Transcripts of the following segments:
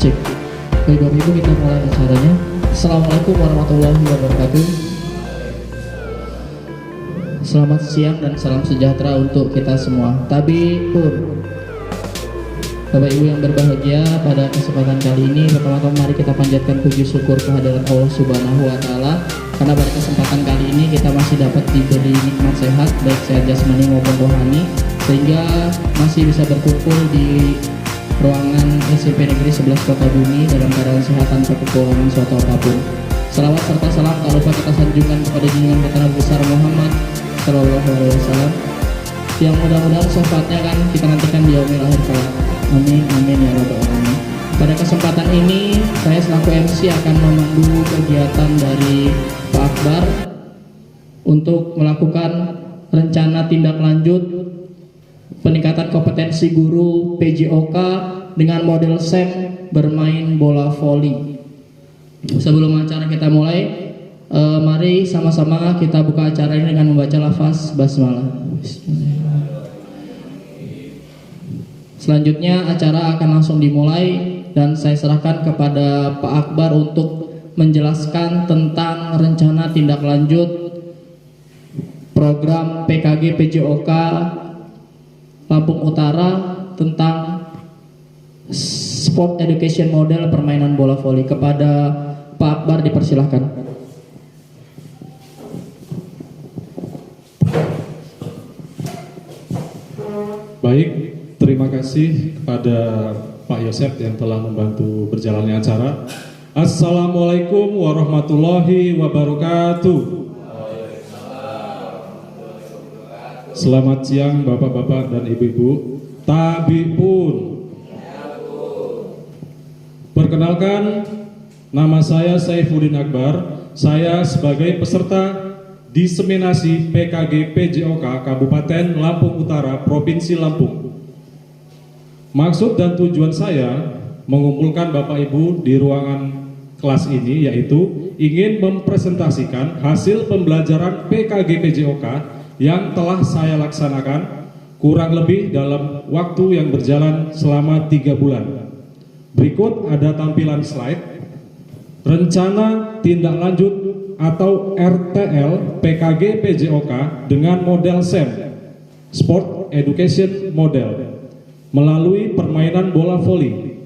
Cek. Baik Bapak Ibu, kita mulai acaranya. Assalamualaikum warahmatullahi wabarakatuh. Selamat siang dan salam sejahtera untuk kita semua. Tabipun. Bapak Ibu yang berbahagia, pada kesempatan kali ini pertama-tama mari kita panjatkan puji syukur kehadirat Allah Subhanahu wa taala, karena pada kesempatan kali ini kita masih dapat diberi nikmat sehat, baik sehat jasmani maupun rohani, sehingga masih bisa berkumpul di ruangan SMP Negeri 11 Kota Bumi dalam keadaan sehat tanpa kekurangan suatu apapun. Salawat serta salam tak lupa kita sanjungkan kepada junjungan kita Nabi besar Muhammad Sallallahu Alaihi Wasallam, yang mudah-mudahan syafaatnya kan kita nantikan di yaumil akhir kelak. Amin amin ya rabbal alamin. Pada kesempatan ini saya selaku MC akan memandu kegiatan dari Pak Akbar untuk melakukan rencana tindak lanjut peningkatan kompetensi guru PJOK dengan model SEM bermain bola voli. Sebelum acara kita mulai, mari sama-sama kita buka acara ini dengan membaca lafaz basmalah. Selanjutnya acara akan langsung dimulai dan saya serahkan kepada Pak Akbar untuk menjelaskan tentang rencana tindak lanjut program PKG PJOK Lampung Utara tentang sport education model permainan bola voli. Kepada Pak Akbar dipersilahkan. Baik, terima kasih kepada Pak Yosep yang telah membantu berjalannya acara. Assalamualaikum warahmatullahi wabarakatuh. Selamat siang Bapak-bapak dan Ibu-ibu. Tabipun. Perkenalkan, nama saya Saifuddin Akbar. Saya sebagai peserta diseminasi PKG PJOK Kabupaten Lampung Utara, Provinsi Lampung. Maksud dan tujuan saya mengumpulkan Bapak Ibu di ruangan kelas ini yaitu ingin mempresentasikan hasil pembelajaran PKG PJOK yang telah saya laksanakan kurang lebih dalam waktu yang berjalan selama 3 bulan. Berikut ada tampilan slide rencana tindak lanjut atau RTL PKG PJOK dengan model SEM, Sport Education Model, melalui permainan bola voli.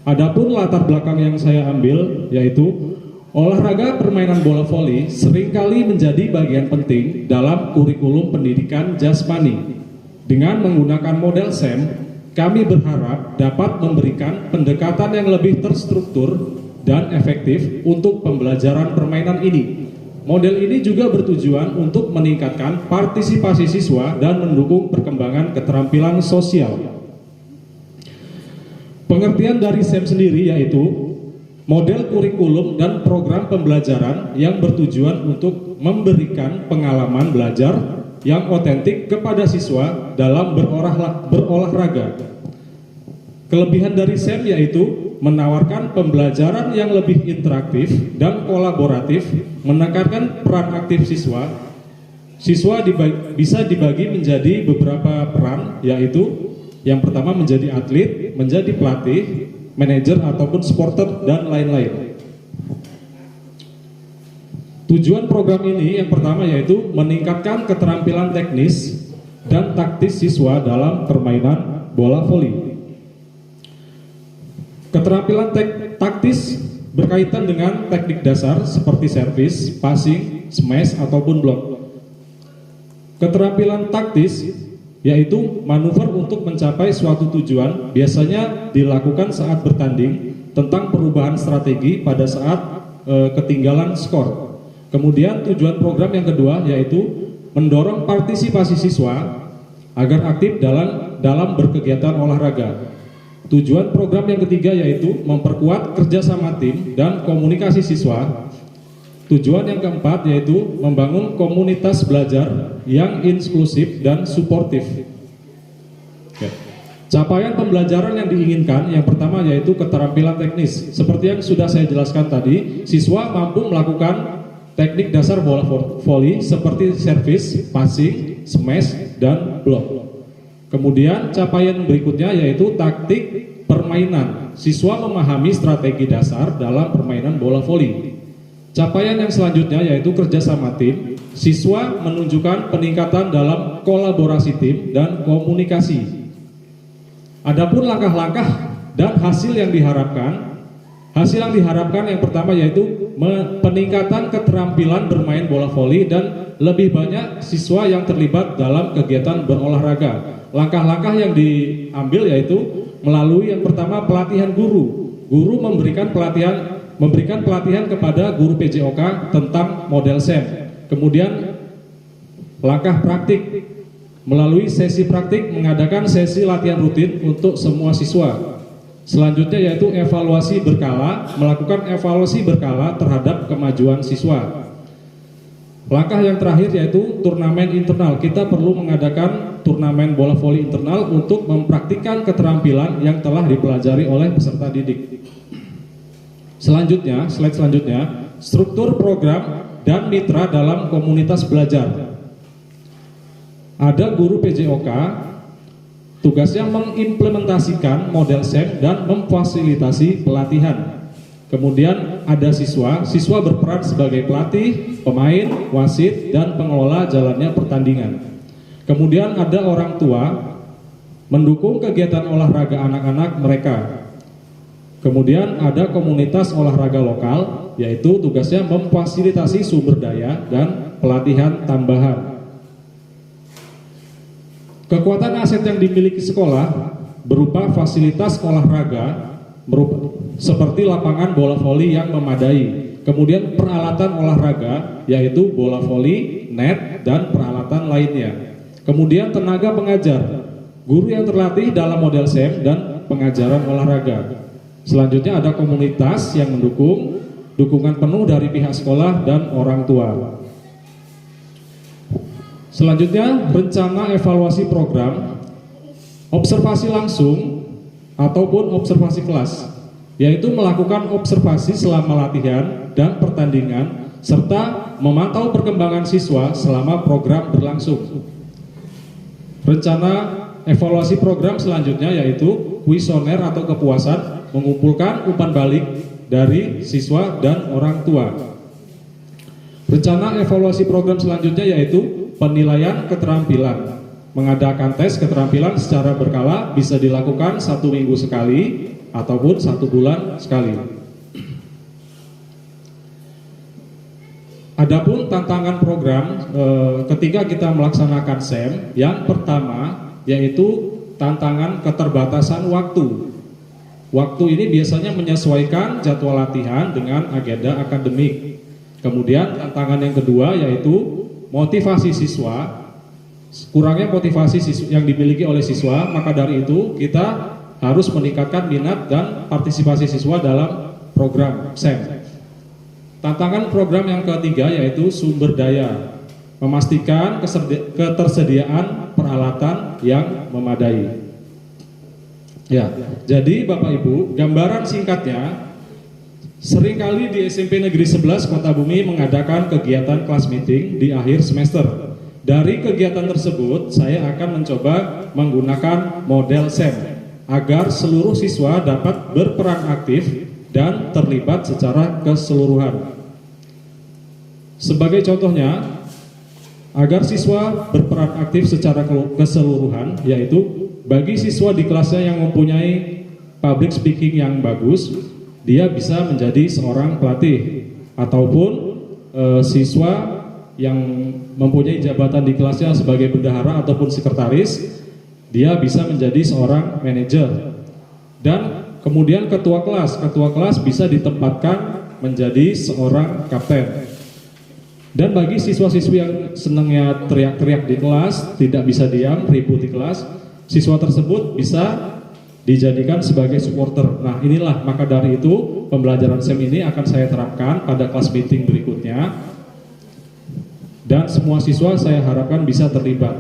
Adapun latar belakang yang saya ambil yaitu olahraga permainan bola voli seringkali menjadi bagian penting dalam kurikulum pendidikan jasmani. Dengan menggunakan model SEM, kami berharap dapat memberikan pendekatan yang lebih terstruktur dan efektif untuk pembelajaran permainan ini. Model ini juga bertujuan untuk meningkatkan partisipasi siswa dan mendukung perkembangan keterampilan sosial. Pengertian dari SEM sendiri yaitu model kurikulum dan program pembelajaran yang bertujuan untuk memberikan pengalaman belajar yang otentik kepada siswa dalam berolahraga. Kelebihan dari SEM yaitu menawarkan pembelajaran yang lebih interaktif dan kolaboratif, menekankan peran aktif siswa. Siswa bisa dibagi menjadi beberapa peran, yaitu yang pertama menjadi atlet, menjadi pelatih, manajer ataupun supporter, dan lain-lain. Tujuan program ini yang pertama yaitu meningkatkan keterampilan teknis dan taktis siswa dalam permainan bola voli. Keterampilan taktis berkaitan dengan teknik dasar seperti servis, passing, smash, ataupun block. Keterampilan taktis yaitu manuver untuk mencapai suatu tujuan, biasanya dilakukan saat bertanding, tentang perubahan strategi pada saat ketinggalan skor. Kemudian tujuan program yang kedua yaitu mendorong partisipasi siswa agar aktif dalam berkegiatan olahraga. Tujuan program yang ketiga yaitu memperkuat kerjasama tim dan komunikasi siswa. Tujuan yang keempat yaitu membangun komunitas belajar yang inklusif dan suportif. Capaian pembelajaran yang diinginkan yang pertama yaitu keterampilan teknis. Seperti yang sudah saya jelaskan tadi, siswa mampu melakukan teknik dasar bola voli seperti servis, passing, smash, dan block. Kemudian capaian berikutnya yaitu taktik permainan. Siswa memahami strategi dasar dalam permainan bola voli. Capaian yang selanjutnya yaitu kerjasama tim. Siswa menunjukkan peningkatan dalam kolaborasi tim dan komunikasi. Adapun langkah-langkah dan hasil yang diharapkan yang pertama yaitu peningkatan keterampilan bermain bola voli dan lebih banyak siswa yang terlibat dalam kegiatan berolahraga. Langkah-langkah yang diambil yaitu melalui yang pertama pelatihan guru. Guru memberikan pelatihan kepada guru PJOK tentang model SEM. Kemudian langkah praktik, melalui sesi praktik mengadakan sesi latihan rutin untuk semua siswa. Selanjutnya yaitu evaluasi berkala, melakukan evaluasi berkala terhadap kemajuan siswa. Langkah yang terakhir yaitu turnamen internal. Kita perlu mengadakan turnamen bola voli internal untuk mempraktikkan keterampilan yang telah dipelajari oleh peserta didik. Selanjutnya, slide selanjutnya, struktur program dan mitra dalam komunitas belajar. Ada guru PJOK, tugasnya mengimplementasikan model SEM dan memfasilitasi pelatihan. Kemudian ada siswa berperan sebagai pelatih, pemain, wasit, dan pengelola jalannya pertandingan. Kemudian ada orang tua mendukung kegiatan olahraga anak-anak mereka. Kemudian ada komunitas olahraga lokal, yaitu tugasnya memfasilitasi sumber daya dan pelatihan tambahan. Kekuatan aset yang dimiliki sekolah berupa fasilitas olahraga seperti lapangan bola voli yang memadai, kemudian peralatan olahraga yaitu bola voli, net, dan peralatan lainnya. Kemudian tenaga pengajar, guru yang terlatih dalam model SEM dan pengajaran olahraga. Selanjutnya ada komunitas yang mendukung, dukungan penuh dari pihak sekolah dan orang tua. Selanjutnya, rencana evaluasi program, observasi langsung ataupun observasi kelas, yaitu melakukan observasi selama latihan dan pertandingan, serta memantau perkembangan siswa selama program berlangsung. Rencana evaluasi program selanjutnya yaitu kuesioner atau kepuasan, mengumpulkan umpan balik dari siswa dan orang tua. Rencana evaluasi program selanjutnya yaitu penilaian keterampilan, mengadakan tes keterampilan secara berkala, bisa dilakukan 1 minggu sekali ataupun 1 bulan sekali. Adapun tantangan program ketika kita melaksanakan SEM, yang pertama yaitu tantangan keterbatasan waktu. Waktu ini biasanya menyesuaikan jadwal latihan dengan agenda akademik. Kemudian tantangan yang kedua yaitu motivasi siswa. Kurangnya motivasi yang dimiliki oleh siswa, maka dari itu kita harus meningkatkan minat dan partisipasi siswa dalam program SEM. Tantangan program yang ketiga yaitu sumber daya, memastikan ketersediaan peralatan yang memadai. Ya, jadi Bapak Ibu, gambaran singkatnya, seringkali di SMP Negeri 11 Kota Bumi mengadakan kegiatan kelas meeting di akhir semester. Dari kegiatan tersebut, saya akan mencoba menggunakan model SEM agar seluruh siswa dapat berperan aktif dan terlibat secara keseluruhan. Sebagai contohnya, agar siswa berperan aktif secara keseluruhan, yaitu bagi siswa di kelasnya yang mempunyai public speaking yang bagus, dia bisa menjadi seorang pelatih, ataupun siswa yang mempunyai jabatan di kelasnya sebagai bendahara ataupun sekretaris, dia bisa menjadi seorang manajer. Dan kemudian ketua kelas bisa ditempatkan menjadi seorang kapten. Dan bagi siswa-siswi yang senangnya teriak-teriak di kelas, tidak bisa diam, ribut di kelas, siswa tersebut bisa dijadikan sebagai supporter. Nah, inilah, maka dari itu pembelajaran SEM ini akan saya terapkan pada kelas meeting berikutnya, dan semua siswa saya harapkan bisa terlibat.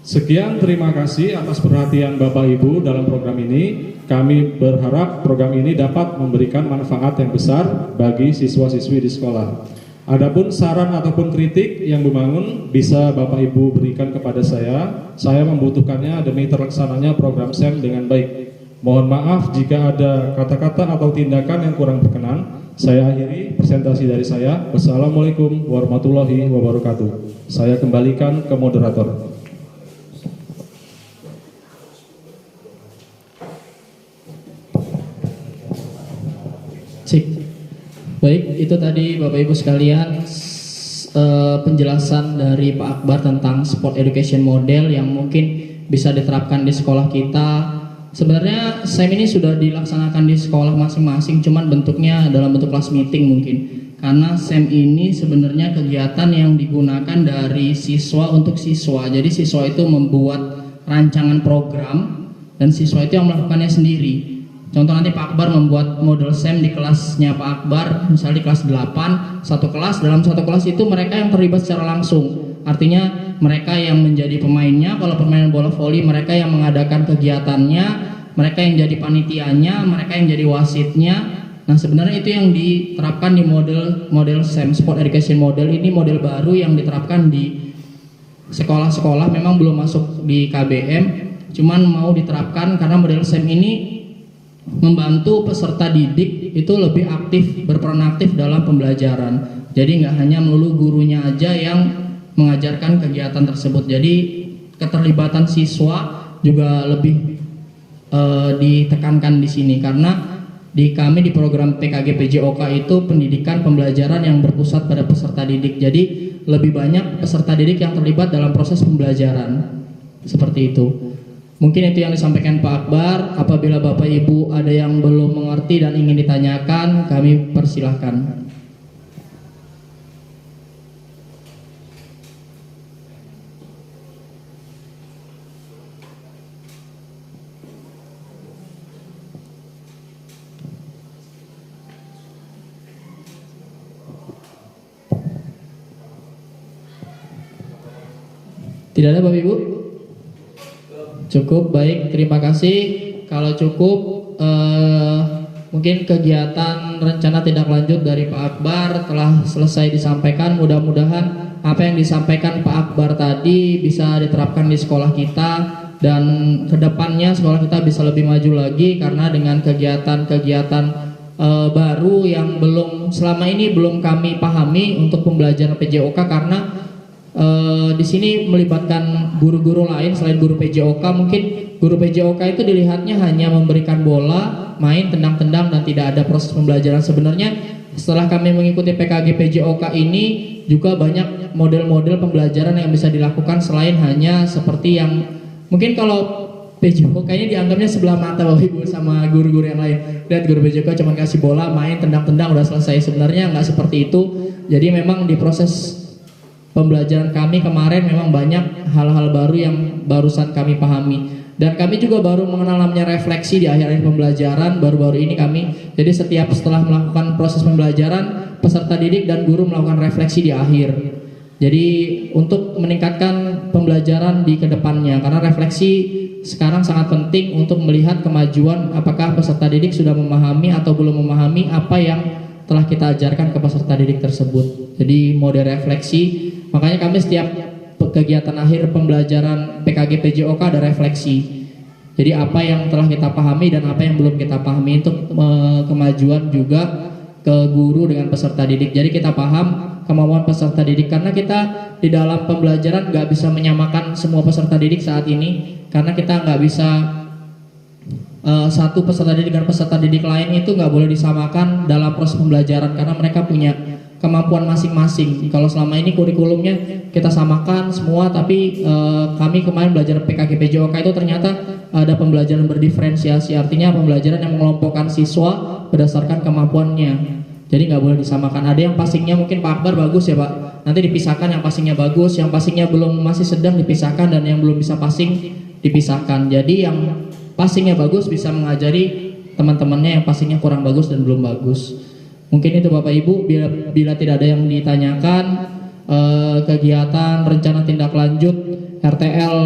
Sekian, terima kasih atas perhatian Bapak Ibu dalam program ini. Kami berharap program ini dapat memberikan manfaat yang besar bagi siswa-siswi di sekolah. Adapun saran ataupun kritik yang membangun bisa Bapak Ibu berikan kepada saya. Saya membutuhkannya demi terlaksananya program SEM dengan baik. Mohon maaf jika ada kata-kata atau tindakan yang kurang berkenan. Saya akhiri presentasi dari saya. Wassalamualaikum warahmatullahi wabarakatuh. Saya kembalikan ke moderator. Cik. Baik, itu tadi Bapak Ibu sekalian penjelasan dari Pak Akbar tentang sport education model yang mungkin bisa diterapkan di sekolah kita. Sebenarnya SEM ini sudah dilaksanakan di sekolah masing-masing, cuman bentuknya dalam bentuk kelas meeting mungkin. Karena SEM ini sebenarnya kegiatan yang digunakan dari siswa untuk siswa. Jadi siswa itu membuat rancangan program dan siswa itu yang melakukannya sendiri. Contoh nanti Pak Akbar membuat model SEM di kelasnya Pak Akbar, misalnya di kelas 8, satu kelas, dalam satu kelas itu mereka yang terlibat secara langsung. Artinya mereka yang menjadi pemainnya, kalau permainan bola voli mereka yang mengadakan kegiatannya, mereka yang jadi panitianya, mereka yang jadi wasitnya. Nah sebenarnya itu yang diterapkan di model SEM, Sport Education Model. Ini model baru yang diterapkan di sekolah-sekolah, memang belum masuk di KBM, cuman mau diterapkan karena model SEM ini membantu peserta didik itu lebih aktif, berperan aktif dalam pembelajaran. Jadi nggak hanya melulu gurunya aja yang mengajarkan kegiatan tersebut. Jadi keterlibatan siswa juga lebih ditekankan di sini karena kami di program PKG PJOK itu pendidikan pembelajaran yang berpusat pada peserta didik. Jadi lebih banyak peserta didik yang terlibat dalam proses pembelajaran. Seperti itu. Mungkin itu yang disampaikan Pak Akbar. Apabila Bapak Ibu ada yang belum mengerti dan ingin ditanyakan, kami persilahkan. Tidak ada Bapak Ibu? Cukup, baik, terima kasih. Kalau cukup, mungkin kegiatan rencana tindak lanjut dari Pak Akbar telah selesai disampaikan. Mudah-mudahan apa yang disampaikan Pak Akbar tadi bisa diterapkan di sekolah kita dan kedepannya sekolah kita bisa lebih maju lagi karena dengan kegiatan-kegiatan baru yang selama ini belum kami pahami untuk pembelajaran PJOK karena di sini melibatkan guru-guru lain selain guru PJOK. Mungkin guru PJOK itu dilihatnya hanya memberikan bola, main, tendang-tendang dan tidak ada proses pembelajaran. Sebenarnya setelah kami mengikuti PKG PJOK ini juga banyak model-model pembelajaran yang bisa dilakukan selain hanya seperti yang mungkin kalau PJOK kayaknya dianggapnya sebelah mata Bapak Ibu sama guru-guru yang lain. Lihat guru PJOK cuma kasih bola, main, tendang-tendang udah selesai. Sebenarnya nggak seperti itu. Jadi memang di proses pembelajaran kami kemarin memang banyak hal-hal baru yang barusan kami pahami. Dan kami juga baru mengenal namanya refleksi di akhir-akhir pembelajaran baru-baru ini kami. Jadi setelah melakukan proses pembelajaran, peserta didik dan guru melakukan refleksi di akhir. Jadi untuk meningkatkan pembelajaran di kedepannya, karena refleksi sekarang sangat penting untuk melihat kemajuan apakah peserta didik sudah memahami atau belum memahami apa yang telah kita ajarkan ke peserta didik tersebut. Jadi mode refleksi, makanya kami setiap kegiatan akhir pembelajaran PKG PJOK ada refleksi. Jadi apa yang telah kita pahami dan apa yang belum kita pahami untuk kemajuan juga ke guru dengan peserta didik. Jadi kita paham kemauan peserta didik karena kita di dalam pembelajaran nggak bisa menyamakan semua peserta didik saat ini karena kita nggak bisa satu peserta didik dan peserta didik lain itu nggak boleh disamakan dalam proses pembelajaran karena mereka punya kemampuan masing-masing. Kalau selama ini kurikulumnya kita samakan semua, tapi kami kemarin belajar PKG PJOK itu ternyata ada pembelajaran berdiferensiasi, artinya pembelajaran yang mengelompokkan siswa berdasarkan kemampuannya. Jadi nggak boleh disamakan. Ada yang passingnya mungkin Pak Akbar bagus ya Pak, nanti dipisahkan yang passingnya bagus, yang passingnya belum masih sedang dipisahkan, dan yang belum bisa passing dipisahkan. Jadi yang passingnya bagus bisa mengajari teman-temannya yang passingnya kurang bagus dan belum bagus. Mungkin itu Bapak Ibu, bila tidak ada yang ditanyakan, kegiatan rencana tindak lanjut RTL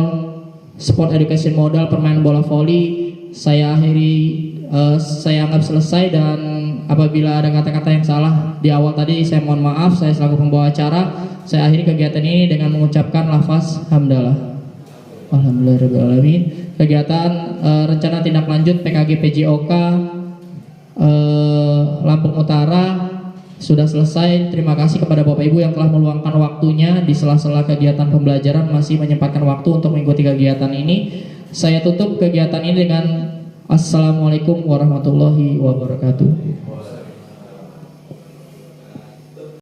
Sport Education Model permainan bola voli saya akhiri, saya anggap selesai dan Apabila ada kata-kata yang salah di awal tadi, saya mohon maaf. Saya selaku pembawa acara, saya akhiri kegiatan ini dengan mengucapkan lafaz hamdalah. Alhamdulillahirrahmanirrahim. Kegiatan rencana tindak lanjut PKG PJOK Lampung Utara sudah selesai. Terima kasih kepada Bapak Ibu yang telah meluangkan waktunya di sela-sela kegiatan pembelajaran, masih menyempatkan waktu untuk mengikuti kegiatan ini. Saya tutup kegiatan ini dengan Assalamualaikum warahmatullahi wabarakatuh.